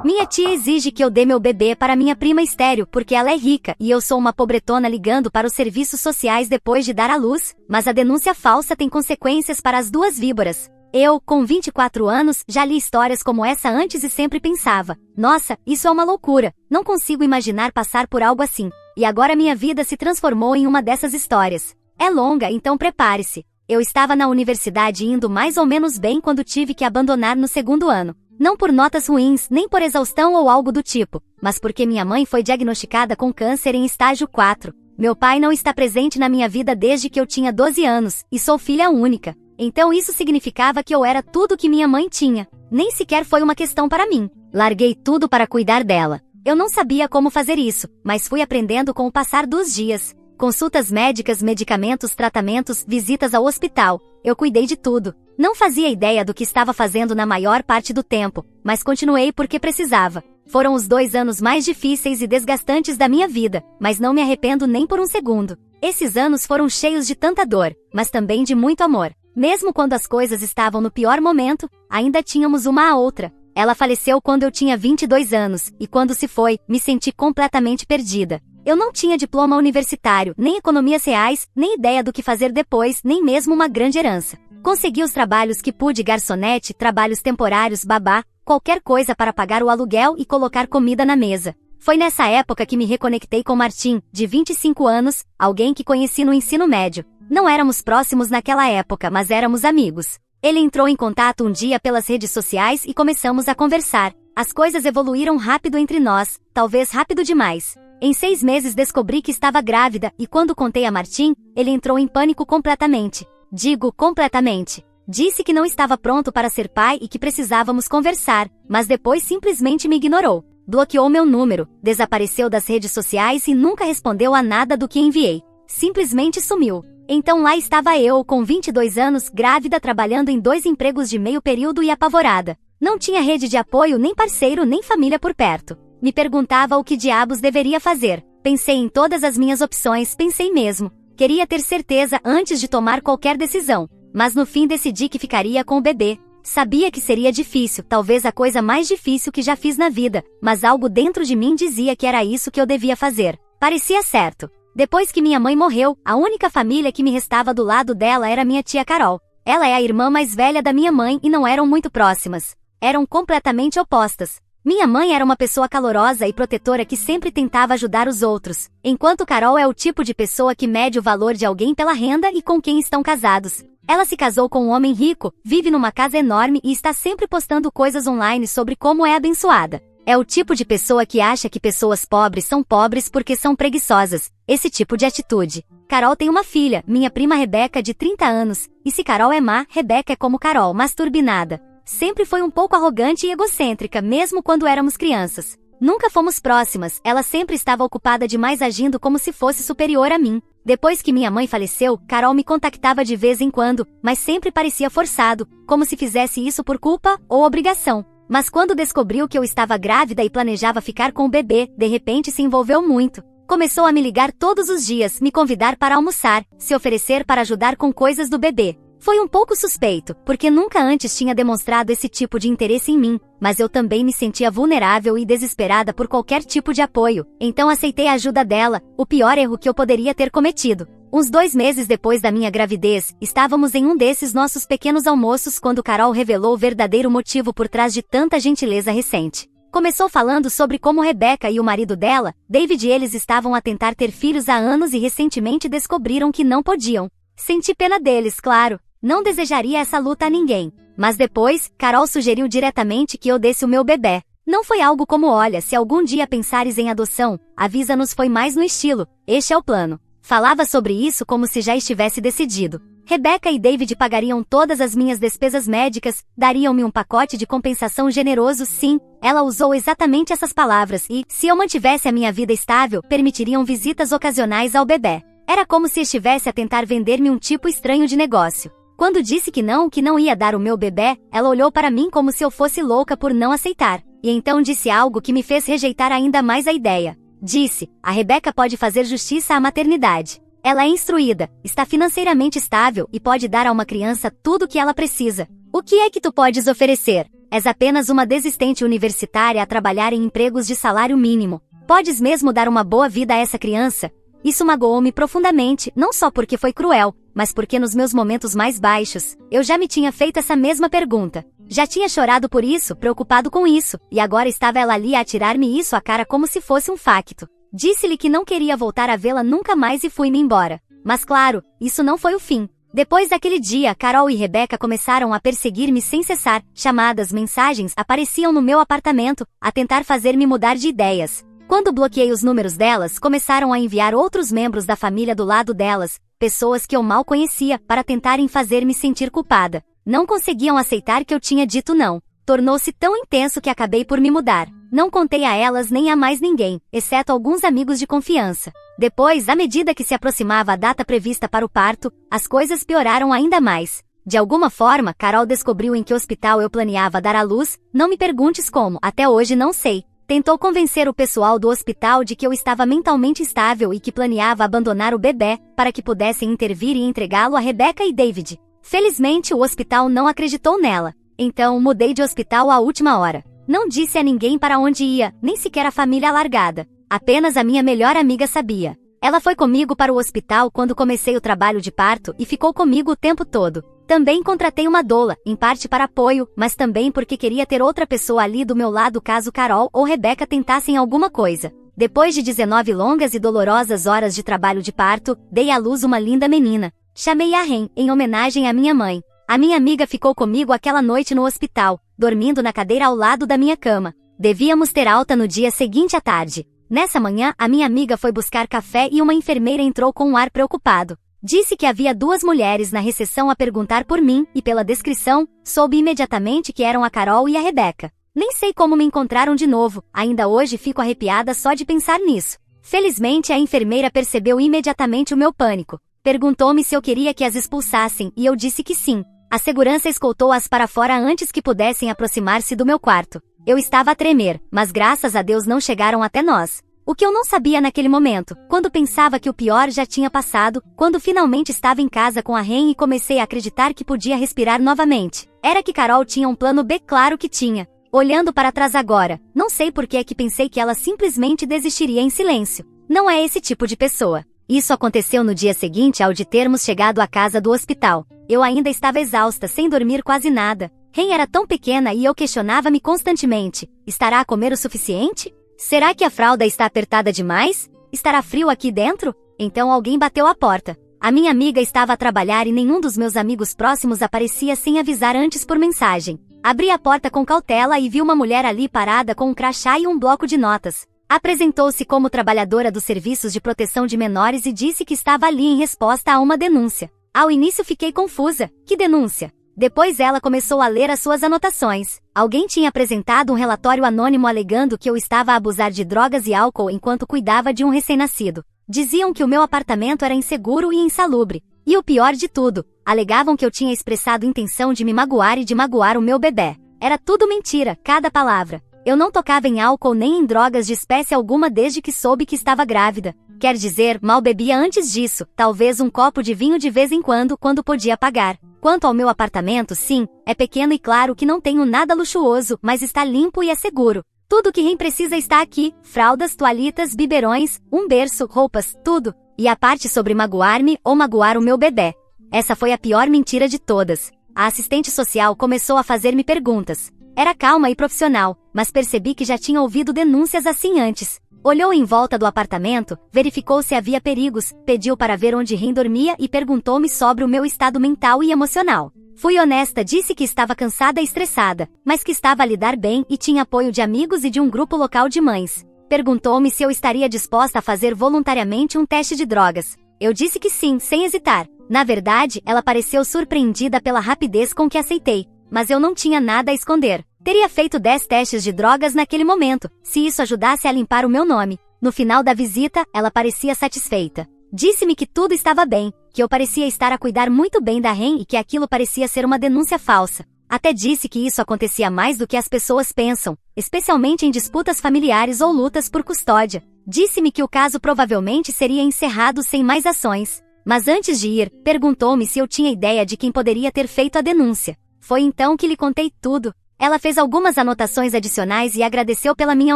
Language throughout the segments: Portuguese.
Minha tia exige que eu dê meu bebê para minha prima estéril porque ela é rica e eu sou uma pobretona ligando para os serviços sociais depois de dar à luz, mas a denúncia falsa tem consequências para as duas víboras. Eu, com 24 anos, já li histórias como essa antes e sempre pensava, nossa, isso é uma loucura, não consigo imaginar passar por algo assim. E agora minha vida se transformou em uma dessas histórias. É longa, então prepare-se. Eu estava na universidade indo mais ou menos bem quando tive que abandonar no segundo ano. Não por notas ruins, nem por exaustão ou algo do tipo, mas porque minha mãe foi diagnosticada com câncer em estágio 4. Meu pai não está presente na minha vida desde que eu tinha 12 anos, e sou filha única. Então isso significava que eu era tudo que minha mãe tinha. Nem sequer foi uma questão para mim. Larguei tudo para cuidar dela. Eu não sabia como fazer isso, mas fui aprendendo com o passar dos dias. Consultas médicas, medicamentos, tratamentos, visitas ao hospital. Eu cuidei de tudo. Não fazia ideia do que estava fazendo na maior parte do tempo, mas continuei porque precisava. Foram os 2 anos mais difíceis e desgastantes da minha vida, mas não me arrependo nem por um segundo. Esses anos foram cheios de tanta dor, mas também de muito amor. Mesmo quando as coisas estavam no pior momento, ainda tínhamos uma à outra. Ela faleceu quando eu tinha 22 anos, e quando se foi, me senti completamente perdida. Eu não tinha diploma universitário, nem economias reais, nem ideia do que fazer depois, nem mesmo uma grande herança. Consegui os trabalhos que pude, garçonete, trabalhos temporários, babá, qualquer coisa para pagar o aluguel e colocar comida na mesa. Foi nessa época que me reconectei com Martim, de 25 anos, alguém que conheci no ensino médio. Não éramos próximos naquela época, mas éramos amigos. Ele entrou em contato um dia pelas redes sociais e começamos a conversar. As coisas evoluíram rápido entre nós, talvez rápido demais. Em 6 meses descobri que estava grávida e quando contei a Martim, ele entrou em pânico completamente. Digo, completamente. Disse que não estava pronto para ser pai e que precisávamos conversar, mas depois simplesmente me ignorou. Bloqueou meu número, desapareceu das redes sociais e nunca respondeu a nada do que enviei. Simplesmente sumiu. Então lá estava eu, com 22 anos, grávida, trabalhando em 2 empregos de meio período e apavorada. Não tinha rede de apoio, nem parceiro, nem família por perto. Me perguntava o que diabos deveria fazer. Pensei em todas as minhas opções, pensei mesmo. Queria ter certeza antes de tomar qualquer decisão. Mas no fim decidi que ficaria com o bebê. Sabia que seria difícil, talvez a coisa mais difícil que já fiz na vida, mas algo dentro de mim dizia que era isso que eu devia fazer. Parecia certo. Depois que minha mãe morreu, a única família que me restava do lado dela era minha tia Carol. Ela é a irmã mais velha da minha mãe e não eram muito próximas. Eram completamente opostas. Minha mãe era uma pessoa calorosa e protetora que sempre tentava ajudar os outros, enquanto Carol é o tipo de pessoa que mede o valor de alguém pela renda e com quem estão casados. Ela se casou com um homem rico, vive numa casa enorme e está sempre postando coisas online sobre como é abençoada. É o tipo de pessoa que acha que pessoas pobres são pobres porque são preguiçosas. Esse tipo de atitude. Carol tem uma filha, minha prima Rebeca, de 30 anos, e se Carol é má, Rebeca é como Carol, mas turbinada. Sempre foi um pouco arrogante e egocêntrica, mesmo quando éramos crianças. Nunca fomos próximas, ela sempre estava ocupada demais agindo como se fosse superior a mim. Depois que minha mãe faleceu, Carol me contactava de vez em quando, mas sempre parecia forçado, como se fizesse isso por culpa ou obrigação. Mas quando descobriu que eu estava grávida e planejava ficar com o bebê, de repente se envolveu muito. Começou a me ligar todos os dias, me convidar para almoçar, se oferecer para ajudar com coisas do bebê. Foi um pouco suspeito, porque nunca antes tinha demonstrado esse tipo de interesse em mim, mas eu também me sentia vulnerável e desesperada por qualquer tipo de apoio, então aceitei a ajuda dela, o pior erro que eu poderia ter cometido. Uns 2 meses depois da minha gravidez, estávamos em um desses nossos pequenos almoços quando Carol revelou o verdadeiro motivo por trás de tanta gentileza recente. Começou falando sobre como Rebeca e o marido dela, David, eles estavam a tentar ter filhos há anos e recentemente descobriram que não podiam. Senti pena deles, claro. Não desejaria essa luta a ninguém. Mas depois, Carol sugeriu diretamente que eu desse o meu bebê. Não foi algo como olha, se algum dia pensares em adoção, avisa-nos, foi mais no estilo, este é o plano. Falava sobre isso como se já estivesse decidido. Rebeca e David pagariam todas as minhas despesas médicas, dariam-me um pacote de compensação generoso, sim, ela usou exatamente essas palavras e, se eu mantivesse a minha vida estável, permitiriam visitas ocasionais ao bebê. Era como se estivesse a tentar vender-me um tipo estranho de negócio. Quando disse que não ia dar o meu bebê, ela olhou para mim como se eu fosse louca por não aceitar. E então disse algo que me fez rejeitar ainda mais a ideia. Disse, a Rebeca pode fazer justiça à maternidade. Ela é instruída, está financeiramente estável e pode dar a uma criança tudo o que ela precisa. O que é que tu podes oferecer? És apenas uma desistente universitária a trabalhar em empregos de salário mínimo. Podes mesmo dar uma boa vida a essa criança? Isso magoou-me profundamente, não só porque foi cruel, mas porque nos meus momentos mais baixos, eu já me tinha feito essa mesma pergunta. Já tinha chorado por isso, preocupado com isso, e agora estava ela ali a atirar-me isso à cara como se fosse um facto. Disse-lhe que não queria voltar a vê-la nunca mais e fui-me embora. Mas claro, isso não foi o fim. Depois daquele dia, Carol e Rebeca começaram a perseguir-me sem cessar. Chamadas, mensagens apareciam no meu apartamento, a tentar fazer-me mudar de ideias. Quando bloqueei os números delas, começaram a enviar outros membros da família do lado delas, pessoas que eu mal conhecia, para tentarem fazer-me sentir culpada. Não conseguiam aceitar que eu tinha dito não. Tornou-se tão intenso que acabei por me mudar. Não contei a elas nem a mais ninguém, exceto alguns amigos de confiança. Depois, à medida que se aproximava a data prevista para o parto, as coisas pioraram ainda mais. De alguma forma, Carol descobriu em que hospital eu planeava dar à luz, não me perguntes como, até hoje não sei. Tentou convencer o pessoal do hospital de que eu estava mentalmente estável e que planeava abandonar o bebê, para que pudessem intervir e entregá-lo a Rebeca e David. Felizmente, o hospital não acreditou nela. Então, mudei de hospital à última hora. Não disse a ninguém para onde ia, nem sequer a família alargada. Apenas a minha melhor amiga sabia. Ela foi comigo para o hospital quando comecei o trabalho de parto e ficou comigo o tempo todo. Também contratei uma doula, em parte para apoio, mas também porque queria ter outra pessoa ali do meu lado caso Carol ou Rebeca tentassem alguma coisa. Depois de 19 longas e dolorosas horas de trabalho de parto, dei à luz uma linda menina. Chamei a Ren, em homenagem à minha mãe. A minha amiga ficou comigo aquela noite no hospital, dormindo na cadeira ao lado da minha cama. Devíamos ter alta no dia seguinte à tarde. Nessa manhã, a minha amiga foi buscar café e uma enfermeira entrou com um ar preocupado. Disse que havia 2 mulheres na recepção a perguntar por mim, e pela descrição, soube imediatamente que eram a Carol e a Rebeca. Nem sei como me encontraram de novo, ainda hoje fico arrepiada só de pensar nisso. Felizmente, a enfermeira percebeu imediatamente o meu pânico. Perguntou-me se eu queria que as expulsassem, e eu disse que sim. A segurança escoltou-as para fora antes que pudessem aproximar-se do meu quarto. Eu estava a tremer, mas graças a Deus não chegaram até nós. O que eu não sabia naquele momento, quando pensava que o pior já tinha passado, quando finalmente estava em casa com a Ren e comecei a acreditar que podia respirar novamente, era que Carol tinha um plano B, claro que tinha. Olhando para trás agora, não sei por que é que pensei que ela simplesmente desistiria em silêncio. Não é esse tipo de pessoa. Isso aconteceu no dia seguinte ao de termos chegado à casa do hospital. Eu ainda estava exausta, sem dormir quase nada. Ren era tão pequena e eu questionava-me constantemente. Estará a comer o suficiente? Será que a fralda está apertada demais? Estará frio aqui dentro? Então alguém bateu à porta. A minha amiga estava a trabalhar e nenhum dos meus amigos próximos aparecia sem avisar antes por mensagem. Abri a porta com cautela e vi uma mulher ali parada com um crachá e um bloco de notas. Apresentou-se como trabalhadora dos serviços de proteção de menores e disse que estava ali em resposta a uma denúncia. Ao início fiquei confusa. Que denúncia? Depois ela começou a ler as suas anotações. Alguém tinha apresentado um relatório anônimo alegando que eu estava a abusar de drogas e álcool enquanto cuidava de um recém-nascido. Diziam que o meu apartamento era inseguro e insalubre. E o pior de tudo, alegavam que eu tinha expressado intenção de me magoar e de magoar o meu bebê. Era tudo mentira, cada palavra. Eu não tocava em álcool nem em drogas de espécie alguma desde que soube que estava grávida. Quer dizer, mal bebia antes disso, talvez um copo de vinho de vez em quando podia pagar. Quanto ao meu apartamento, sim, é pequeno e claro que não tenho nada luxuoso, mas está limpo e é seguro. Tudo que Ren precisa está aqui, fraldas, toalhitas, biberões, um berço, roupas, tudo. E a parte sobre magoar-me ou magoar o meu bebê. Essa foi a pior mentira de todas. A assistente social começou a fazer-me perguntas. Era calma e profissional, mas percebi que já tinha ouvido denúncias assim antes. Olhou em volta do apartamento, verificou se havia perigos, pediu para ver onde Ren dormia e perguntou-me sobre o meu estado mental e emocional. Fui honesta, disse que estava cansada e estressada, mas que estava a lidar bem e tinha apoio de amigos e de um grupo local de mães. Perguntou-me se eu estaria disposta a fazer voluntariamente um teste de drogas. Eu disse que sim, sem hesitar. Na verdade, ela pareceu surpreendida pela rapidez com que aceitei, mas eu não tinha nada a esconder. Teria feito 10 testes de drogas naquele momento, se isso ajudasse a limpar o meu nome. No final da visita, ela parecia satisfeita. Disse-me que tudo estava bem, que eu parecia estar a cuidar muito bem da Ren e que aquilo parecia ser uma denúncia falsa. Até disse que isso acontecia mais do que as pessoas pensam, especialmente em disputas familiares ou lutas por custódia. Disse-me que o caso provavelmente seria encerrado sem mais ações. Mas antes de ir, perguntou-me se eu tinha ideia de quem poderia ter feito a denúncia. Foi então que lhe contei tudo. Ela fez algumas anotações adicionais e agradeceu pela minha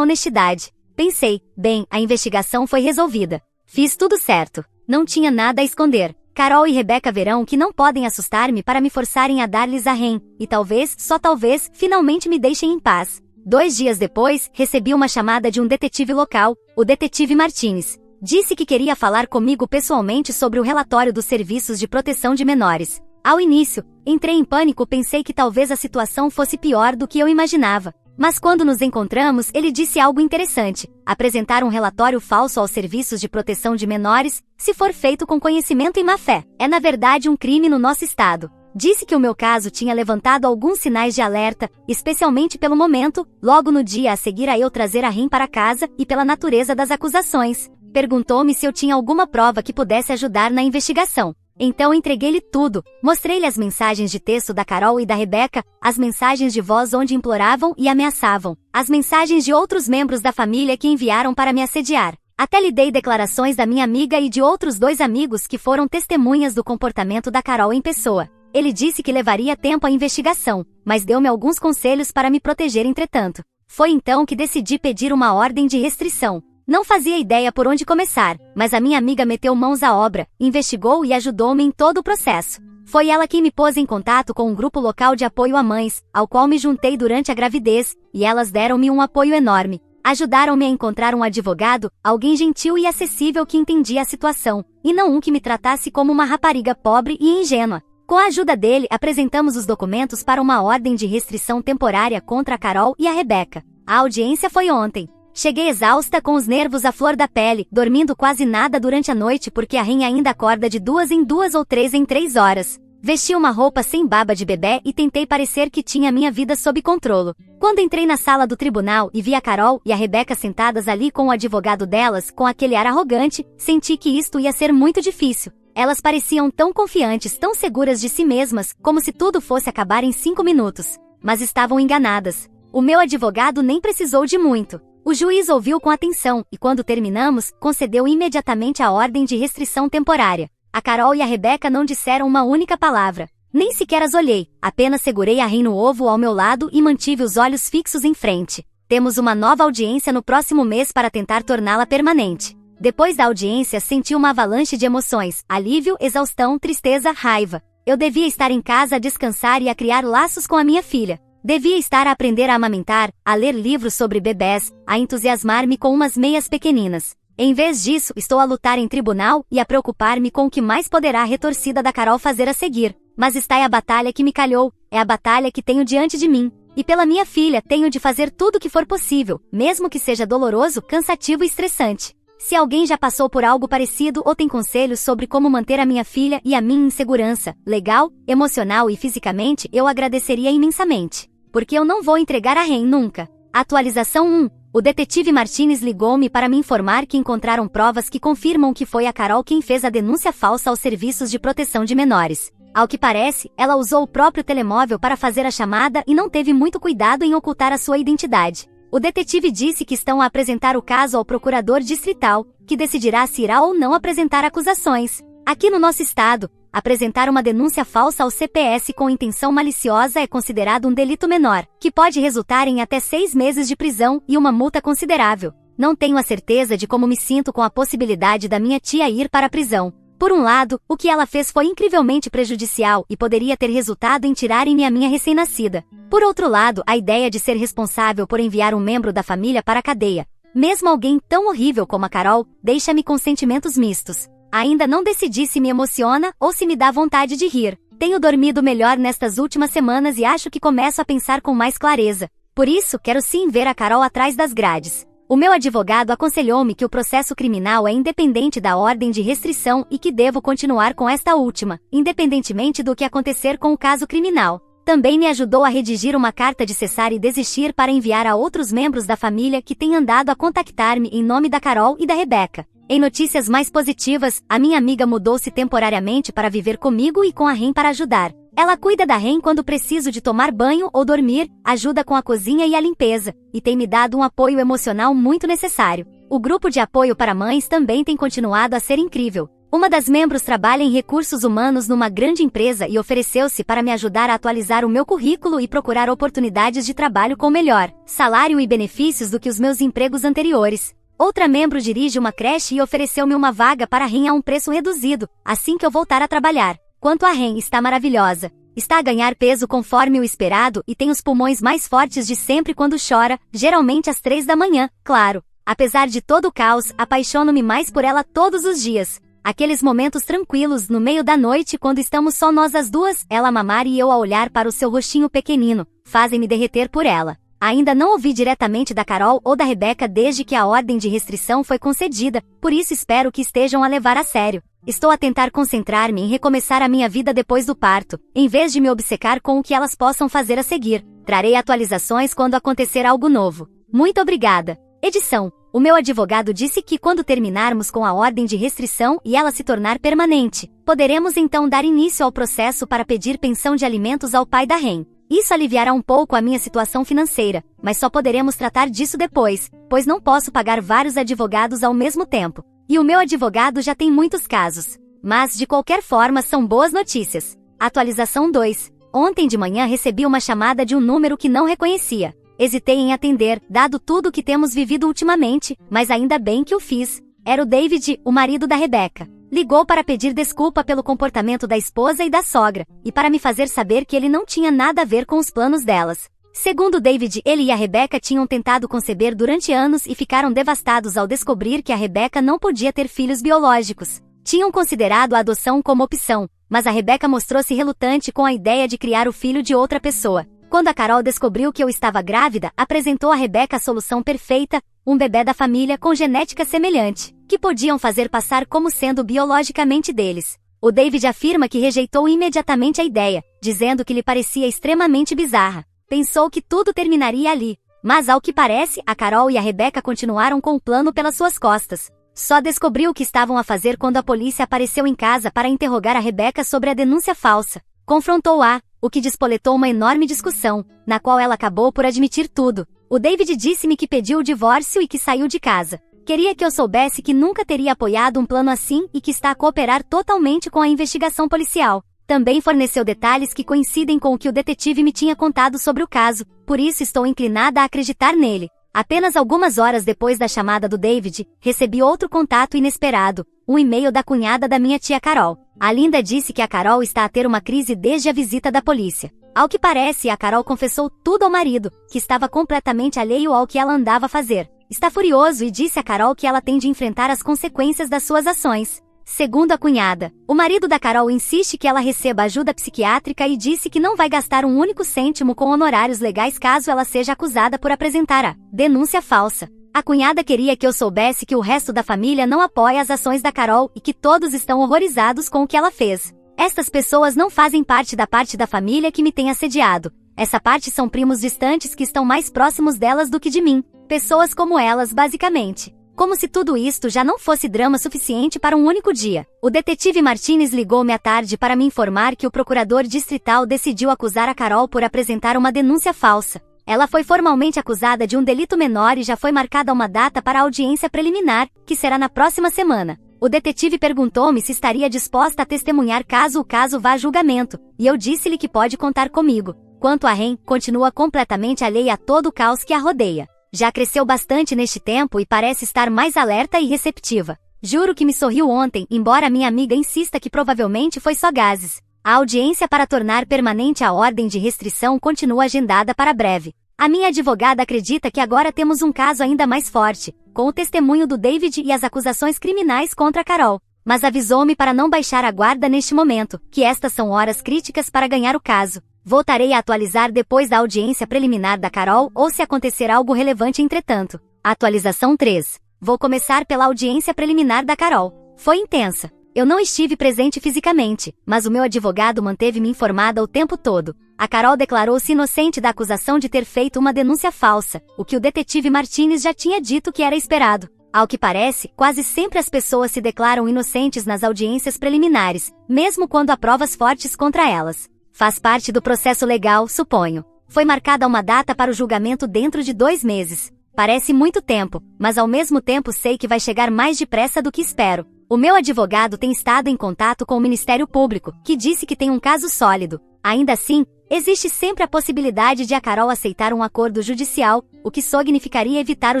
honestidade. Pensei, bem, a investigação foi resolvida. Fiz tudo certo. Não tinha nada a esconder. Carol e Rebeca verão que não podem assustar-me para me forçarem a dar-lhes a REM, e talvez, só talvez, finalmente me deixem em paz. 2 dias depois, recebi uma chamada de um detetive local, o detetive Martins. Disse que queria falar comigo pessoalmente sobre o relatório dos serviços de proteção de menores. Ao início, entrei em pânico, pensei que talvez a situação fosse pior do que eu imaginava. Mas quando nos encontramos, ele disse algo interessante. Apresentar um relatório falso aos serviços de proteção de menores, se for feito com conhecimento e má-fé, é na verdade um crime no nosso estado. Disse que o meu caso tinha levantado alguns sinais de alerta, especialmente pelo momento, logo no dia a seguir a eu trazer a REM para casa, e pela natureza das acusações. Perguntou-me se eu tinha alguma prova que pudesse ajudar na investigação. Então entreguei-lhe tudo, mostrei-lhe as mensagens de texto da Carol e da Rebeca, as mensagens de voz onde imploravam e ameaçavam, as mensagens de outros membros da família que enviaram para me assediar. Até lhe dei declarações da minha amiga e de outros 2 amigos que foram testemunhas do comportamento da Carol em pessoa. Ele disse que levaria tempo a investigação, mas deu-me alguns conselhos para me proteger entretanto. Foi então que decidi pedir uma ordem de restrição. Não fazia ideia por onde começar, mas a minha amiga meteu mãos à obra, investigou e ajudou-me em todo o processo. Foi ela quem me pôs em contato com um grupo local de apoio a mães, ao qual me juntei durante a gravidez, e elas deram-me um apoio enorme. Ajudaram-me a encontrar um advogado, alguém gentil e acessível que entendia a situação, e não um que me tratasse como uma rapariga pobre e ingênua. Com a ajuda dele, apresentamos os documentos para uma ordem de restrição temporária contra a Carol e a Rebeca. A audiência foi ontem. Cheguei exausta, com os nervos à flor da pele, dormindo quase nada durante a noite porque a REM ainda acorda de 2 em 2 ou 3 em 3 horas. Vesti uma roupa sem baba de bebê e tentei parecer que tinha minha vida sob controle. Quando entrei na sala do tribunal e vi a Carol e a Rebeca sentadas ali com o advogado delas, com aquele ar arrogante, senti que isto ia ser muito difícil. Elas pareciam tão confiantes, tão seguras de si mesmas, como se tudo fosse acabar em 5 minutos. Mas estavam enganadas. O meu advogado nem precisou de muito. O juiz ouviu com atenção e, quando terminamos, concedeu imediatamente a ordem de restrição temporária. A Carol e a Rebeca não disseram uma única palavra. Nem sequer as olhei, apenas segurei a REM no ovo ao meu lado e mantive os olhos fixos em frente. Temos uma nova audiência no próximo mês para tentar torná-la permanente. Depois da audiência, senti uma avalanche de emoções, alívio, exaustão, tristeza, raiva. Eu devia estar em casa a descansar e a criar laços com a minha filha. Devia estar a aprender a amamentar, a ler livros sobre bebés, a entusiasmar-me com umas meias pequeninas. Em vez disso, estou a lutar em tribunal e a preocupar-me com o que mais poderá a retorcida da Carol fazer a seguir. Mas está a batalha que me calhou, é a batalha que tenho diante de mim. E pela minha filha, tenho de fazer tudo o que for possível, mesmo que seja doloroso, cansativo e estressante. Se alguém já passou por algo parecido ou tem conselhos sobre como manter a minha filha e a mim em segurança, legal, emocional e fisicamente, eu agradeceria imensamente. Porque eu não vou entregar a REM nunca. Atualização 1. O detetive Martins ligou-me para me informar que encontraram provas que confirmam que foi a Carol quem fez a denúncia falsa aos serviços de proteção de menores. Ao que parece, ela usou o próprio telemóvel para fazer a chamada e não teve muito cuidado em ocultar a sua identidade. O detetive disse que estão a apresentar o caso ao procurador distrital, que decidirá se irá ou não apresentar acusações. Aqui no nosso estado, apresentar uma denúncia falsa ao CPS com intenção maliciosa é considerado um delito menor, que pode resultar em até 6 meses de prisão e uma multa considerável. Não tenho a certeza de como me sinto com a possibilidade da minha tia ir para a prisão. Por um lado, o que ela fez foi incrivelmente prejudicial e poderia ter resultado em tirarem-me a minha recém-nascida. Por outro lado, a ideia de ser responsável por enviar um membro da família para a cadeia, mesmo alguém tão horrível como a Carol, deixa-me com sentimentos mistos. Ainda não decidi se me emociona ou se me dá vontade de rir. Tenho dormido melhor nestas últimas semanas e acho que começo a pensar com mais clareza. Por isso, quero sim ver a Carol atrás das grades. O meu advogado aconselhou-me que o processo criminal é independente da ordem de restrição e que devo continuar com esta última, independentemente do que acontecer com o caso criminal. Também me ajudou a redigir uma carta de cessar e desistir para enviar a outros membros da família que têm andado a contactar-me em nome da Carol e da Rebeca. Em notícias mais positivas, a minha amiga mudou-se temporariamente para viver comigo e com a REM para ajudar. Ela cuida da REM quando preciso de tomar banho ou dormir, ajuda com a cozinha e a limpeza, e tem me dado um apoio emocional muito necessário. O grupo de apoio para mães também tem continuado a ser incrível. Uma das membros trabalha em recursos humanos numa grande empresa e ofereceu-se para me ajudar a atualizar o meu currículo e procurar oportunidades de trabalho com melhor salário e benefícios do que os meus empregos anteriores. Outra membro dirige uma creche e ofereceu-me uma vaga para a REM a um preço reduzido, assim que eu voltar a trabalhar. Quanto à REM, está maravilhosa. Está a ganhar peso conforme o esperado e tem os pulmões mais fortes de sempre quando chora, geralmente às 3 da manhã, claro. Apesar de todo o caos, apaixono-me mais por ela todos os dias. Aqueles momentos tranquilos no meio da noite quando estamos só nós as duas, ela a mamar e eu a olhar para o seu rostinho pequenino, fazem-me derreter por ela. Ainda não ouvi diretamente da Carol ou da Rebeca desde que a ordem de restrição foi concedida, por isso espero que estejam a levar a sério. Estou a tentar concentrar-me em recomeçar a minha vida depois do parto, em vez de me obcecar com o que elas possam fazer a seguir. Trarei atualizações quando acontecer algo novo. Muito obrigada. Edição. O meu advogado disse que quando terminarmos com a ordem de restrição e ela se tornar permanente, poderemos então dar início ao processo para pedir pensão de alimentos ao pai da REM. Isso aliviará um pouco a minha situação financeira, mas só poderemos tratar disso depois, pois não posso pagar vários advogados ao mesmo tempo. E o meu advogado já tem muitos casos. Mas, de qualquer forma, são boas notícias. Atualização 2. Ontem de manhã recebi uma chamada de um número que não reconhecia. Hesitei em atender, dado tudo o que temos vivido ultimamente, mas ainda bem que o fiz. Era o David, o marido da Rebeca. Ligou para pedir desculpa pelo comportamento da esposa e da sogra, e para me fazer saber que ele não tinha nada a ver com os planos delas. Segundo David, ele e a Rebeca tinham tentado conceber durante anos e ficaram devastados ao descobrir que a Rebeca não podia ter filhos biológicos. Tinham considerado a adoção como opção, mas a Rebeca mostrou-se relutante com a ideia de criar o filho de outra pessoa. Quando a Carol descobriu que eu estava grávida, apresentou a Rebeca a solução perfeita, um bebê da família com genética semelhante, que podiam fazer passar como sendo biologicamente deles. O David afirma que rejeitou imediatamente a ideia, dizendo que lhe parecia extremamente bizarra. Pensou que tudo terminaria ali, mas ao que parece, a Carol e a Rebeca continuaram com o plano pelas suas costas. Só descobriu o que estavam a fazer quando a polícia apareceu em casa para interrogar a Rebeca sobre a denúncia falsa. Confrontou-a, o que despoletou uma enorme discussão, na qual ela acabou por admitir tudo. O David disse-me que pediu o divórcio e que saiu de casa. Queria que eu soubesse que nunca teria apoiado um plano assim e que está a cooperar totalmente com a investigação policial. Também forneceu detalhes que coincidem com o que o detetive me tinha contado sobre o caso, por isso estou inclinada a acreditar nele. Apenas algumas horas depois da chamada do David, recebi outro contato inesperado, um e-mail da cunhada da minha tia Carol. A Linda disse que a Carol está a ter uma crise desde a visita da polícia. Ao que parece, a Carol confessou tudo ao marido, que estava completamente alheio ao que ela andava a fazer. Está furioso e disse a Carol que ela tem de enfrentar as consequências das suas ações. Segundo a cunhada, o marido da Carol insiste que ela receba ajuda psiquiátrica e disse que não vai gastar um único cêntimo com honorários legais caso ela seja acusada por apresentar a denúncia falsa. A cunhada queria que eu soubesse que o resto da família não apoia as ações da Carol e que todos estão horrorizados com o que ela fez. Estas pessoas não fazem parte da família que me tem assediado. Essa parte são primos distantes que estão mais próximos delas do que de mim. Pessoas como elas, basicamente. Como se tudo isto já não fosse drama suficiente para um único dia. O detetive Martinez ligou-me à tarde para me informar que o procurador distrital decidiu acusar a Carol por apresentar uma denúncia falsa. Ela foi formalmente acusada de um delito menor e já foi marcada uma data para a audiência preliminar, que será na próxima semana. O detetive perguntou-me se estaria disposta a testemunhar caso o caso vá a julgamento, e eu disse-lhe que pode contar comigo. Quanto a Ren, continua completamente alheia a todo o caos que a rodeia. Já cresceu bastante neste tempo e parece estar mais alerta e receptiva. Juro que me sorriu ontem, embora minha amiga insista que provavelmente foi só gases. A audiência para tornar permanente a ordem de restrição continua agendada para breve. A minha advogada acredita que agora temos um caso ainda mais forte, com o testemunho do David e as acusações criminais contra Carol. Mas avisou-me para não baixar a guarda neste momento, que estas são horas críticas para ganhar o caso. Voltarei a atualizar depois da audiência preliminar da Carol ou se acontecer algo relevante entretanto. Atualização 3. Vou começar pela audiência preliminar da Carol. Foi intensa. Eu não estive presente fisicamente, mas o meu advogado manteve-me informada o tempo todo. A Carol declarou-se inocente da acusação de ter feito uma denúncia falsa, o que o detetive Martinez já tinha dito que era esperado. Ao que parece, quase sempre as pessoas se declaram inocentes nas audiências preliminares, mesmo quando há provas fortes contra elas. Faz parte do processo legal, suponho. Foi marcada uma data para o julgamento dentro de 2 meses. Parece muito tempo, mas ao mesmo tempo sei que vai chegar mais depressa do que espero. O meu advogado tem estado em contato com o Ministério Público, que disse que tem um caso sólido. Ainda assim, existe sempre a possibilidade de a Carol aceitar um acordo judicial, o que significaria evitar o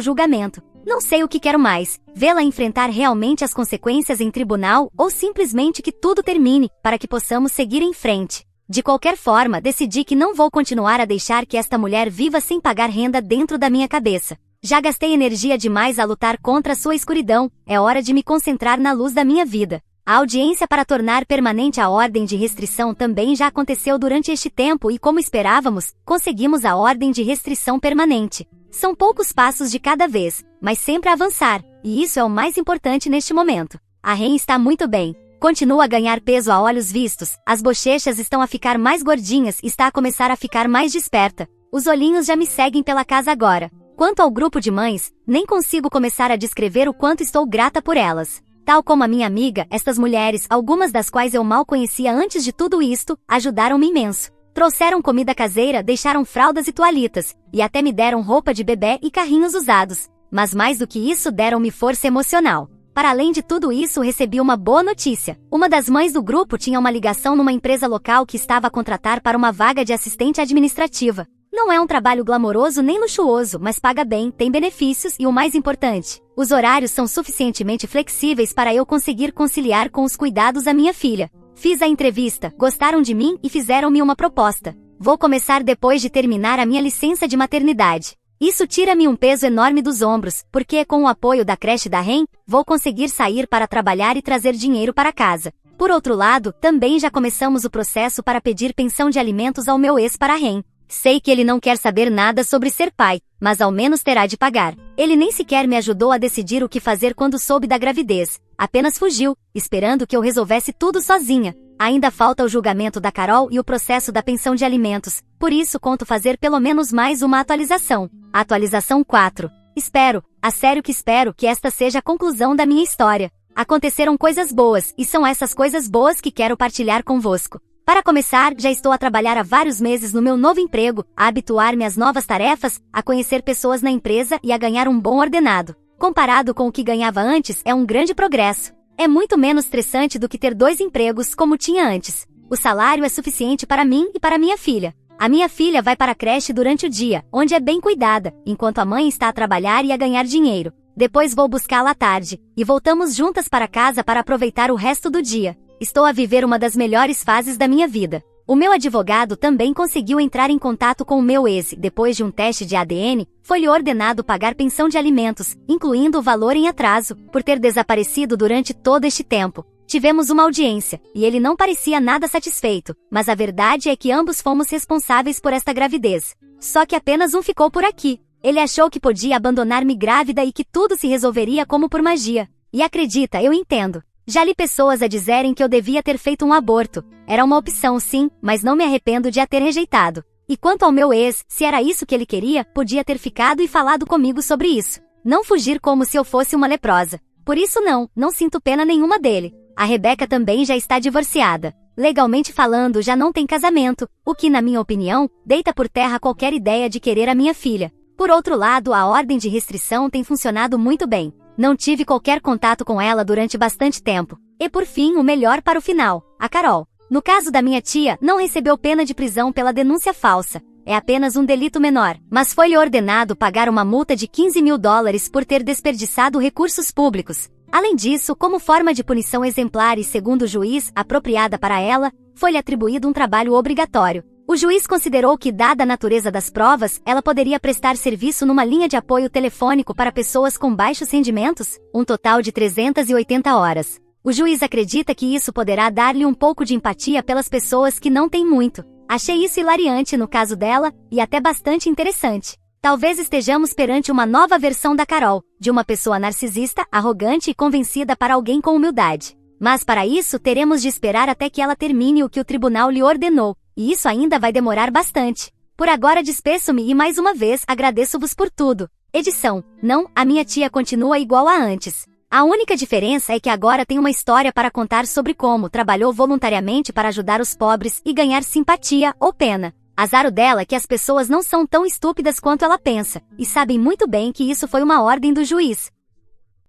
julgamento. Não sei o que quero mais, vê-la enfrentar realmente as consequências em tribunal ou simplesmente que tudo termine, para que possamos seguir em frente. De qualquer forma, decidi que não vou continuar a deixar que esta mulher viva sem pagar renda dentro da minha cabeça. Já gastei energia demais a lutar contra sua escuridão, é hora de me concentrar na luz da minha vida. A audiência para tornar permanente a ordem de restrição também já aconteceu durante este tempo e, como esperávamos, conseguimos a ordem de restrição permanente. São poucos passos de cada vez, mas sempre a avançar, e isso é o mais importante neste momento. A Ren está muito bem. Continua a ganhar peso a olhos vistos, as bochechas estão a ficar mais gordinhas e está a começar a ficar mais desperta. Os olhinhos já me seguem pela casa agora. Quanto ao grupo de mães, nem consigo começar a descrever o quanto estou grata por elas. Tal como a minha amiga, estas mulheres, algumas das quais eu mal conhecia antes de tudo isto, ajudaram-me imenso. Trouxeram comida caseira, deixaram fraldas e toalhitas, e até me deram roupa de bebê e carrinhos usados. Mas mais do que isso, deram-me força emocional. Para além de tudo isso, recebi uma boa notícia. Uma das mães do grupo tinha uma ligação numa empresa local que estava a contratar para uma vaga de assistente administrativa. Não é um trabalho glamouroso nem luxuoso, mas paga bem, tem benefícios e o mais importante, os horários são suficientemente flexíveis para eu conseguir conciliar com os cuidados da minha filha. Fiz a entrevista, gostaram de mim e fizeram-me uma proposta. Vou começar depois de terminar a minha licença de maternidade. Isso tira-me um peso enorme dos ombros, porque com o apoio da creche da Ren, vou conseguir sair para trabalhar e trazer dinheiro para casa. Por outro lado, também já começamos o processo para pedir pensão de alimentos ao meu ex para a Ren. Sei que ele não quer saber nada sobre ser pai, mas ao menos terá de pagar. Ele nem sequer me ajudou a decidir o que fazer quando soube da gravidez. Apenas fugiu, esperando que eu resolvesse tudo sozinha. Ainda falta o julgamento da Carol e o processo da pensão de alimentos, por isso conto fazer pelo menos mais uma atualização. Atualização 4. Espero, a sério que espero que esta seja a conclusão da minha história. Aconteceram coisas boas, e são essas coisas boas que quero partilhar convosco. Para começar, já estou a trabalhar há vários meses no meu novo emprego, a habituar-me às novas tarefas, a conhecer pessoas na empresa e a ganhar um bom ordenado. Comparado com o que ganhava antes, é um grande progresso. É muito menos estressante do que ter 2 empregos como tinha antes. O salário é suficiente para mim e para minha filha. A minha filha vai para a creche durante o dia, onde é bem cuidada, enquanto a mãe está a trabalhar e a ganhar dinheiro. Depois vou buscá-la à tarde, e voltamos juntas para casa para aproveitar o resto do dia. Estou a viver uma das melhores fases da minha vida. O meu advogado também conseguiu entrar em contato com o meu ex e, depois de um teste de ADN, foi-lhe ordenado pagar pensão de alimentos, incluindo o valor em atraso, por ter desaparecido durante todo este tempo. Tivemos uma audiência, e ele não parecia nada satisfeito, mas a verdade é que ambos fomos responsáveis por esta gravidez. Só que apenas um ficou por aqui. Ele achou que podia abandonar-me grávida e que tudo se resolveria como por magia. E acredita, eu entendo. Já li pessoas a dizerem que eu devia ter feito um aborto. Era uma opção sim, mas não me arrependo de a ter rejeitado. E quanto ao meu ex, se era isso que ele queria, podia ter ficado e falado comigo sobre isso. Não fugir como se eu fosse uma leprosa. Por isso não sinto pena nenhuma dele. A Rebeca também já está divorciada. Legalmente falando, já não tem casamento, o que, na minha opinião, deita por terra qualquer ideia de querer a minha filha. Por outro lado, a ordem de restrição tem funcionado muito bem. Não tive qualquer contato com ela durante bastante tempo. E por fim, o melhor para o final, a Carol. No caso da minha tia, não recebeu pena de prisão pela denúncia falsa. É apenas um delito menor, mas foi-lhe ordenado pagar uma multa de $15.000 por ter desperdiçado recursos públicos. Além disso, como forma de punição exemplar e, segundo o juiz, apropriada para ela, foi-lhe atribuído um trabalho obrigatório. O juiz considerou que, dada a natureza das provas, ela poderia prestar serviço numa linha de apoio telefônico para pessoas com baixos rendimentos, um total de 380 horas. O juiz acredita que isso poderá dar-lhe um pouco de empatia pelas pessoas que não têm muito. Achei isso hilariante no caso dela, e até bastante interessante. Talvez estejamos perante uma nova versão da Carol, de uma pessoa narcisista, arrogante e convencida para alguém com humildade. Mas para isso teremos de esperar até que ela termine o que o tribunal lhe ordenou. E isso ainda vai demorar bastante. Por agora despeço-me e mais uma vez agradeço-vos por tudo. Edição. Não, a minha tia continua igual a antes. A única diferença é que agora tem uma história para contar sobre como trabalhou voluntariamente para ajudar os pobres e ganhar simpatia ou pena. Azar o dela é que as pessoas não são tão estúpidas quanto ela pensa, e sabem muito bem que isso foi uma ordem do juiz.